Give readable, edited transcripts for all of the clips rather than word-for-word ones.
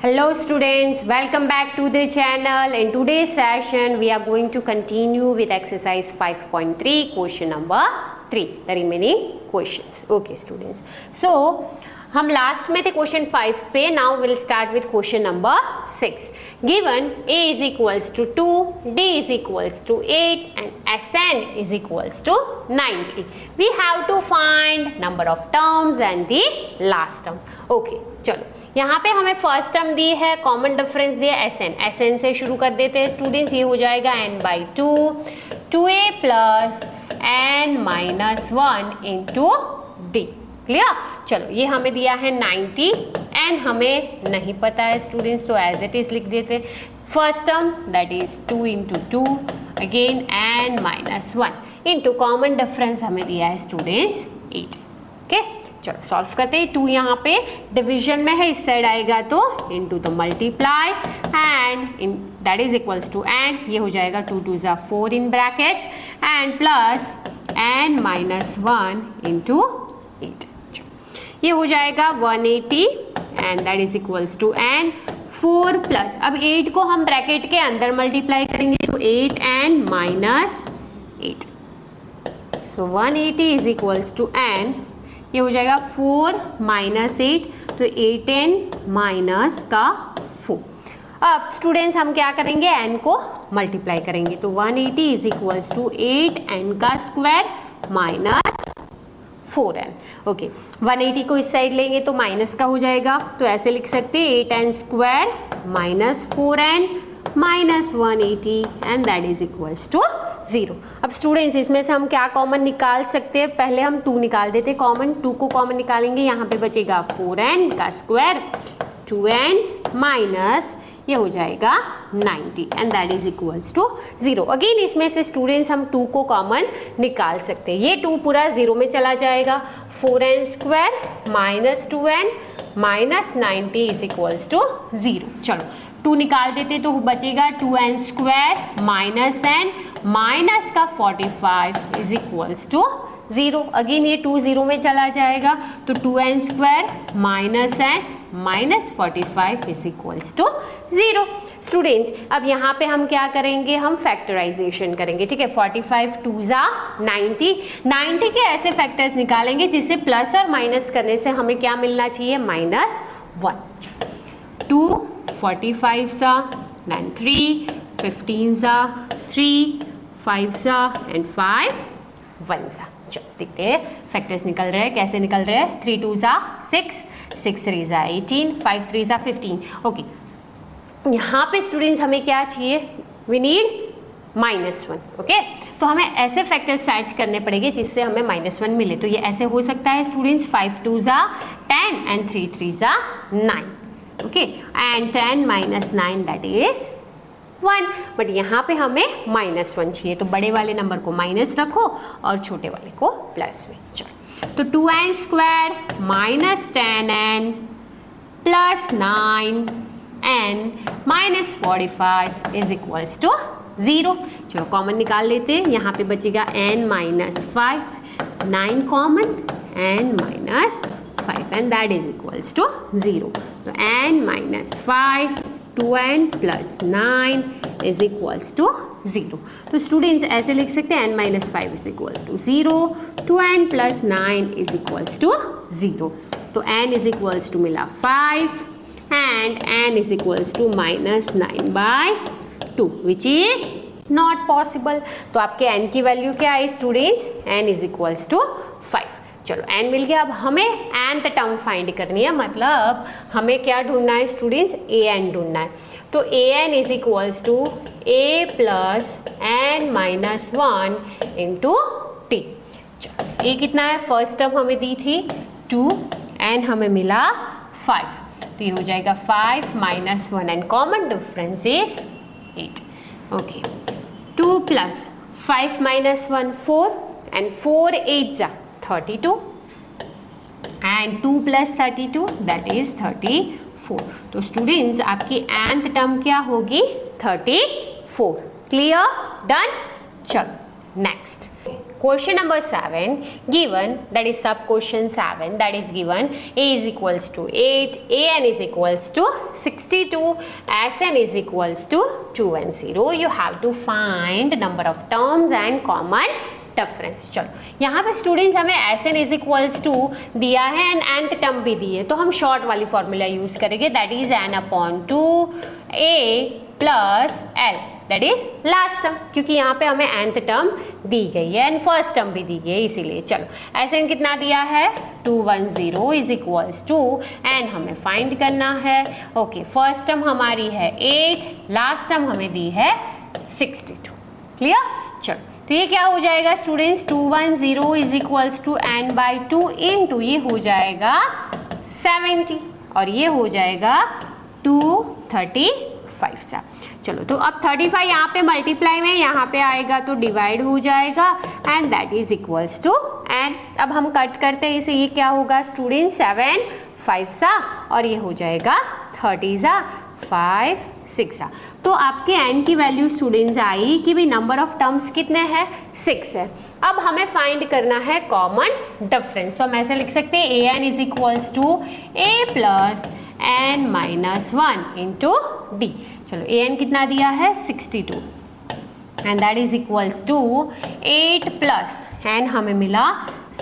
Hello students, welcome back to the channel. In today's session we are going to continue with exercise 5.3 question number 3, the remaining questions. Okay students, so हम last में थे question 5 पे. Now will start with question number 6. Given a is equals to 2, d is equals to 8 and sn is equals to 90. We have to find number of terms and the last term. Okay, चलो यहाँ पे हमें first term दी है, common difference दिया SN. SN से शुरू कर देते हैं स्टूडेंट्स. ये हो जाएगा n/2 2a plus n minus 1 into D. Clear. चलो ये हमें दिया है 90, एन हमें नहीं पता है स्टूडेंट्स, तो एज इट इज लिख देते. First term that is 2 into 2 again n minus 1 into common difference हमें दिया है स्टूडेंट्स 8. ओके चलो सॉल्व करते हैं. 2 यहाँ पे डिवीजन में है, इस साइड आएगा तो into the multiply and in that is equals to n. ये हो जाएगा 2 2 ज़ा 4 in bracket and plus n minus 1 into 8. ये हो जाएगा 180 and that is equals to n 4 plus. अब 8 को हम ब्रैकेट के अंदर मल्टीप्लाई करेंगे तो 8 n minus 8. So 180 is equals to n. ये हो जाएगा 4 माइनस 8 तो 8n माइनस का 4. अब स्टूडेंट्स हम क्या करेंगे, n को मल्टीप्लाई करेंगे तो 180 इज इक्वल्स टू 8n का स्क्वायर माइनस 4n. ओके 180 को इस साइड लेंगे तो माइनस का हो जाएगा, तो ऐसे लिख सकते हैं 8n square minus 4n minus 180 and that is equals to 0. अब स्टूडेंट्स इसमें से हम क्या कॉमन निकाल सकते हैं, पहले हम 2 निकाल देते कॉमन. 2 को कॉमन निकालेंगे, यहाँ पे बचेगा 4n का स्क्वायर 2n माइनस ये हो जाएगा 90 and that is equals to 0. Again इसमें से स्टूडेंट्स हम 2 को कॉमन निकाल सकते हैं. ये 2 पूरा 0 में चला जाएगा. 4n square minus 2n minus 90 is equals to 0. चलो 2 निकाल देते तो बचेगा 2n square minus n minus का 45 इज इक्वल्स टू 0. अगेन ये 2 0 में चला जाएगा तो 2n square minus n minus 45 is equals to 0. Students अब यहाँ पे हम क्या करेंगे, हम फैक्टराइजेशन करेंगे. ठीक है, 45 2 ज़ा 90. 90 के ऐसे फैक्टर्स निकालेंगे जिससे प्लस और माइनस करने से हमें क्या मिलना चाहिए, -1. 2 45 ज़ा 9 3 15 ज़ा 3 5 ज़ा एंड 5 1 ज़ा. चलो देखते हैं फैक्टर्स निकल रहे हैं, कैसे निकल रहे हैं. 3 2 ज़ा 6 6 3 ज़ा 18 5 3 ज़ा 15. ओके यहाँ पे स्टूडेंट्स हमें क्या चाहिए, वी नीड -1. ओके तो हमें ऐसे फैक्टर्स सर्च करने पड़ेंगे जिससे हमें -1 मिले. तो ये ऐसे हो सकता है स्टूडेंट्स 5 2 ज़ा 10 एंड 3 3 ज़ा 9. Okay and 10 minus 9 that is 1. But यहाँ पे हमें -1 चाहिए, तो बड़े वाले नंबर को माइनस रखो और छोटे वाले को प्लस में. चलो तो 2n square minus 10n plus 9n minus 45 is equals to 0. चलो कॉमन निकाल लेते हैं. यहाँ पे बचेगा n minus 5 9 common n minus 5 and that is equals to 0. तो n minus 5 2n plus 9 is equals to 0. तो स्टूडेंट्स ऐसे लिख सकते हैं n minus 5 is equal to 0 2n plus 9 is equals to 0. तो n इज इक्वल्स टू मिला 5 and n is equals to -9/2 which is not possible. तो आपके n की वैल्यू क्या है students, n is equals to 5. चलो n मिल गया. अब हमें nth टर्म फाइंड करनी है, मतलब हमें क्या ढूंढना है स्टूडेंट्स, an ढूंढना है. तो an is equals to a plus n minus 1 into t. चलो ये कितना है, फर्स्ट टर्म हमें दी थी 2 n हमें मिला 5, तो ये हो जाएगा 5 minus 1 and common difference is 8. Okay 2 plus 5 minus 1 4 and 4 8 जा 32 एंड 2 प्लस 32 दैट इज 34. तो स्टूडेंट्स आपकी nth टर्म क्या होगी, 34. Clear, done. चलो next question number 7 given, that is sub question 7, that is given a is equals to 8, an is equals to 62, sn is equals to 210. You have to find number of terms and common difference. चलो यहाँ पे students हमें N is equals to दिया है and nth term भी दी है, तो हम शॉर्ट वाली फॉर्मूला यूज करेंगे, that is n/2 a plus L, that is last term, क्योंकि यहाँ पे हमें nth टर्म दी गई है एंड फर्स्ट टर्म भी दी गई है, इसीलिए. चलो एन कितना दिया है 210 इज इक्वल्स टू एन हमें फाइंड करना है. ओके, फर्स्ट टर्म हमारी है 8, लास्ट टर्म हमें दी है 62. क्लियर. चलो तो ये क्या हो जाएगा students, 210 is equals to n/2 into ये हो जाएगा 70 और ये हो जाएगा 235 सा. चलो तो अब 35 यहाँ पे मल्टीप्लाई में यहाँ पे आएगा तो डिवाइड हो जाएगा and that is equals to and अब हम कट करते हैं इसे, ये क्या होगा स्टूडेंट्स 7 5 सा और ये हो जाएगा 30 सा 5 6 सा. तो आपके n की वैल्यू स्टूडेंट्स आई कि भाई नंबर ऑफ टर्म्स कितने हैं 6 है. अब हमें फाइंड करना है कॉमन डिफरेंस, तो हम ऐसे लिख सकते हैं an is equals to a plus n minus 1 into d. चलो an कितना दिया है 62 and that is equals to 8 plus n हमें मिला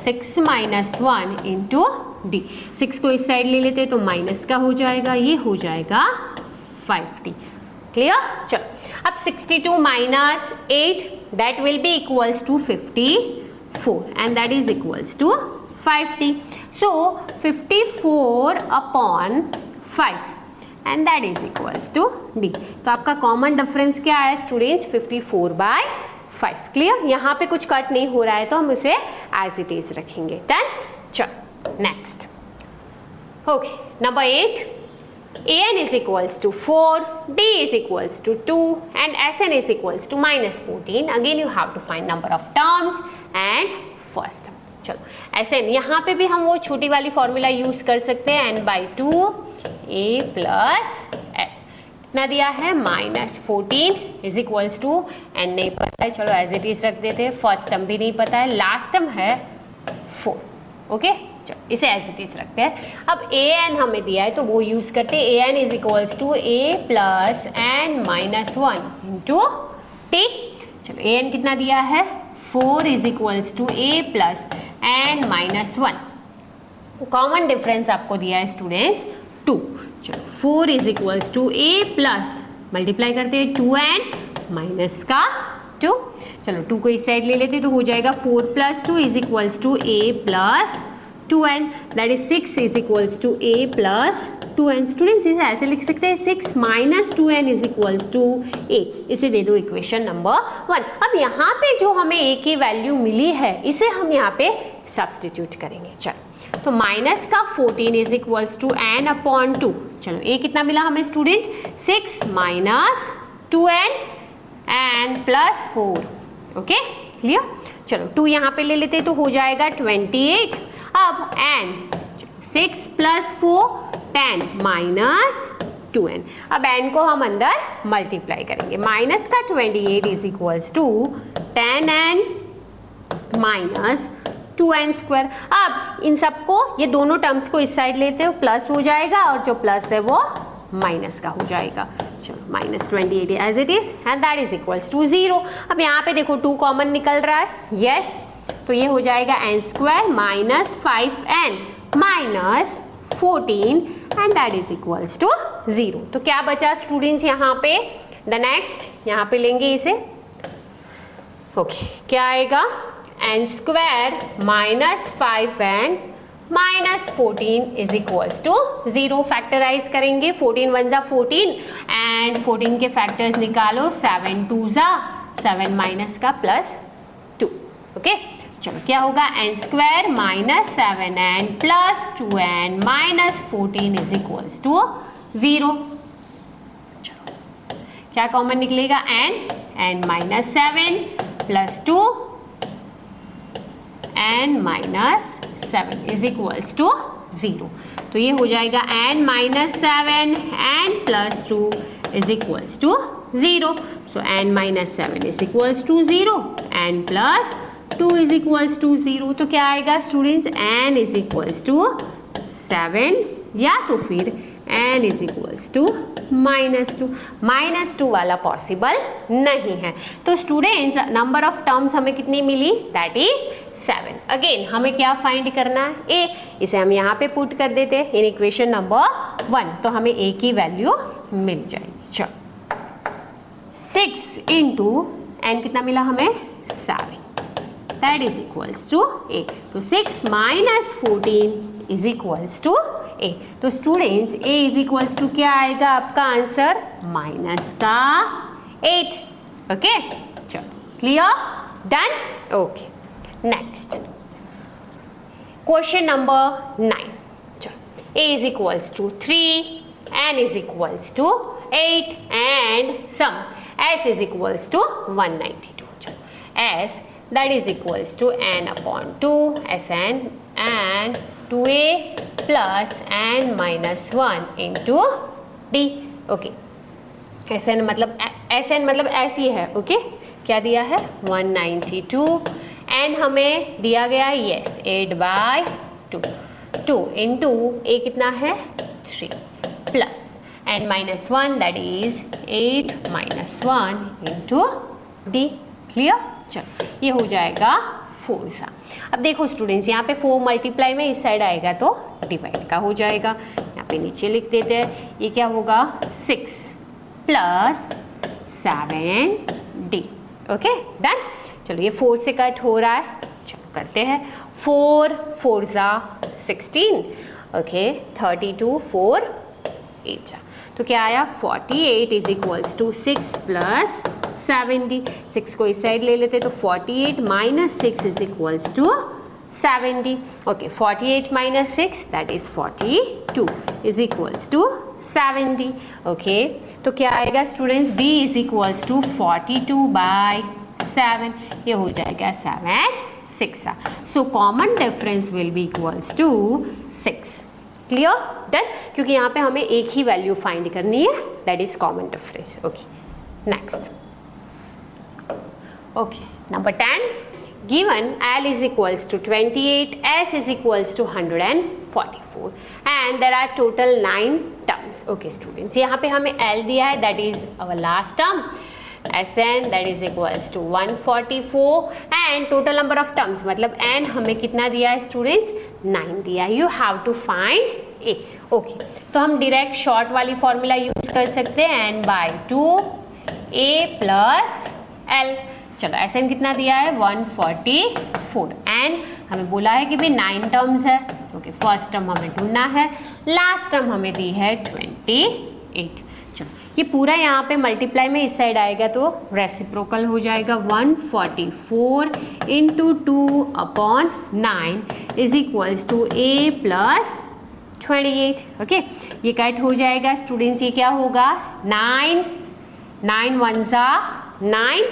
6 माइनस 1 इंटू d. 6 को इस साइड ले लेते तो माइनस का हो जाएगा, ये हो जाएगा 50. क्लियर. चलो अब 62 minus 8 that will be equals to 54 and that is equals to 50. So 54 upon 5 and that is equals to d. तो आपका कॉमन डिफरेंस क्या है स्टूडेंट्स 54/5. क्लियर. यहाँ पे कुछ कट नहीं हो रहा है तो हम उसे एज इट इज रखेंगे. डन. चलो next. Okay, number 8, an is equals to 4, d is equals to 2 and sn is equals to minus 14. Again you have to find number of terms and first term. चलो sn यहाँ पे भी हम वो छोटी वाली फॉर्मूला यूज कर सकते हैं n/2 a प्लस l. कितना दिया है -14 इज इक्वल्स टू n नहीं पता है, चलो एज इट इज रख देते हैं. फर्स्ट टर्म भी नहीं पता है, लास्ट टर्म है 4. ओके, इसे एज इट इज रखते हैं. अब an हमें दिया है तो वो यूज करते हैं. an is equals to a plus n minus 1 into t. चलो an कितना दिया है 4 is equals to a plus n minus 1. Common difference आपको दिया है स्टूडेंट्स 2. चलो 4 is equals to a plus multiply करते हैं 2n माइनस का 2. चलो 2 को इस साइड ले लेते तो हो जाएगा 4 plus 2 is equals to a plus 2n, that is 6 is equals to a plus 2n. Students इसे ऐसे लिख सकते हैं 6 minus 2n is equals to a. इसे दे दो इक्वेशन नंबर 1. अब यहाँ पे जो हमें a की वैल्यू मिली है इसे हम यहाँ पे सब्सटीट्यूट करेंगे. चलो तो माइनस का 14 इज इक्वल्स टू n/2. चलो a कितना मिला हमें students 6 minus 2n and plus 4. Okay, clear. चलो 2 यहाँ पे ले लेते तो हो जाएगा 28. अब n 6 प्लस 4 10 माइनस 2n. अब n को हम अंदर मल्टीप्लाई करेंगे. माइनस का 28 is equals to 10n minus 2n square. अब इन सबको ये दोनों टर्म्स को इस साइड लेते हो प्लस हो जाएगा और जो प्लस है वो माइनस का हो जाएगा. चलो minus 28 as it is and that is equals to 0. अब यहाँ पे देखो 2 कॉमन निकल रहा है. यस, तो ये हो जाएगा n square minus 5n minus 14 and that is equals to 0. तो क्या बचा स्टूडेंट्स यहाँ पे द नेक्स्ट यहाँ पे लेंगे इसे. ओके, क्या आएगा n square minus 5n minus 14 is equals to 0. Factorise करेंगे. 14 1 जा 14 एंड 14 के फैक्टर्स निकालो. 7 2 जा 7 माइनस का प्लस 2. ओके, चलो क्या होगा n square minus 7n plus 2n minus 14 is equals to 0. चलो क्या कॉमन निकलेगा n minus 7 plus 2 n minus 7 is equals to 0. तो ये हो जाएगा n minus 7 n plus 2 is equals to 0. So n minus 7 is equals to 0 n plus 2 is equals to 0, तो क्या आएगा students, n is equals to 7 या तो फिर n इज इक्वल्स टू -2। -2 वाला पॉसिबल नहीं है। तो स्टूडेंट्स नंबर ऑफ टर्म्स हमें कितनी मिली, दैट इज 7। अगेन हमें क्या फाइंड करना है, a, इसे हम यहाँ पे पुट कर देते हैं इन इक्वेशन नंबर 1, तो हमें a की वैल्यू मिल जाएगी। चलो 6 इंटू n कितना मिला हमें, 7, that is equals to a। तो 6 minus 14 is equals to a। तो students a is equals to क्या आएगा आपका आंसर, माइनस का 8। ओके चलो clear, done. Okay next question number 9। चलो a is equals to 3, n is equals to 8 and sum s is equals to 192। चलो s that is equals to n upon 2 Sn and 2a plus n minus 1 into d। Okay Sn मतलब ऐसी है। Okay क्या दिया है, 192, n हमें दिया गया है यस 8/2, 2 इंटू a कितना है 3 plus n minus 1 that is 8 minus 1 into d। Clear, चलो ये हो जाएगा 4 सा। अब देखो स्टूडेंट्स यहाँ पे 4 मल्टीप्लाई में इस साइड आएगा तो डिवाइड का हो जाएगा, यहाँ पे नीचे लिख देते हैं, ये क्या होगा 6 प्लस 7d। Okay done. चलो ये 4 से कट हो रहा है, चलो करते हैं, 4 4 ज़ा 16, ओके 32 4 8 ज़ा, तो क्या आया 48 इज इक्वल्स टू 6 प्लस 70। 6 को इस साइड ले लेते तो 48 minus 6 is equals to 70। Okay 48 minus 6 that is 42 is equals to 70। Okay तो क्या आएगा students, d is equals to 42/7, ये हो जाएगा 7 6। So common difference will be equals to 6। Clear, done, क्योंकि यहाँ पे हमें एक ही वैल्यू फाइंड करनी है, that is common difference. Okay next, okay number 10, given L is equals to 28, S is equals to 144 and there are total 9 terms। Okay students यहाँ पे हमें L दिया है, that is our last term, Sn that is equals to 144 and total number of terms मतलब n हमें कितना दिया है स्टूडेंट्स, 9 दिया है। You have to find a। Okay तो हम डायरेक्ट शॉर्ट वाली फॉर्मूला यूज कर सकते हैं, n/2 a प्लस l। चलो Sn कितना दिया है 144 एंड हमें बोला है कि भाई 9 टर्म्स है। ओके फर्स्ट टर्म हमें ढूंढना है, लास्ट टर्म हमें दी है 28। चलो ये पूरा यहाँ पे मल्टीप्लाई में इस साइड आएगा तो रेसिप्रोकल हो जाएगा, 144 into 2/9 is equals to a plus 28। Okay ये कट हो जाएगा स्टूडेंट्स, ये क्या होगा 9 9 1 ज़ा 9,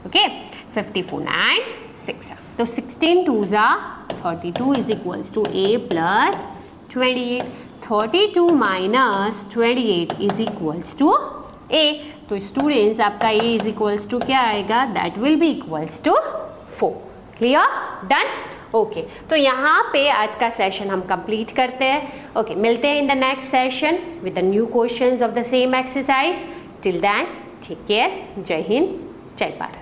ओके 54 9 6, तो 16 2 ज़ा 32 is equals to a plus 28। 32 minus 28 is equals to a, तो स्टूडेंट्स आपका a इज इक्वल्स टू क्या आएगा, that will be equals to 4। Clear, done. Okay तो यहाँ पे आज का सेशन हम कंप्लीट करते हैं। ओके मिलते हैं in the next session with the new questions of the same exercise. Till then take care, जय हिंद, जय भारत।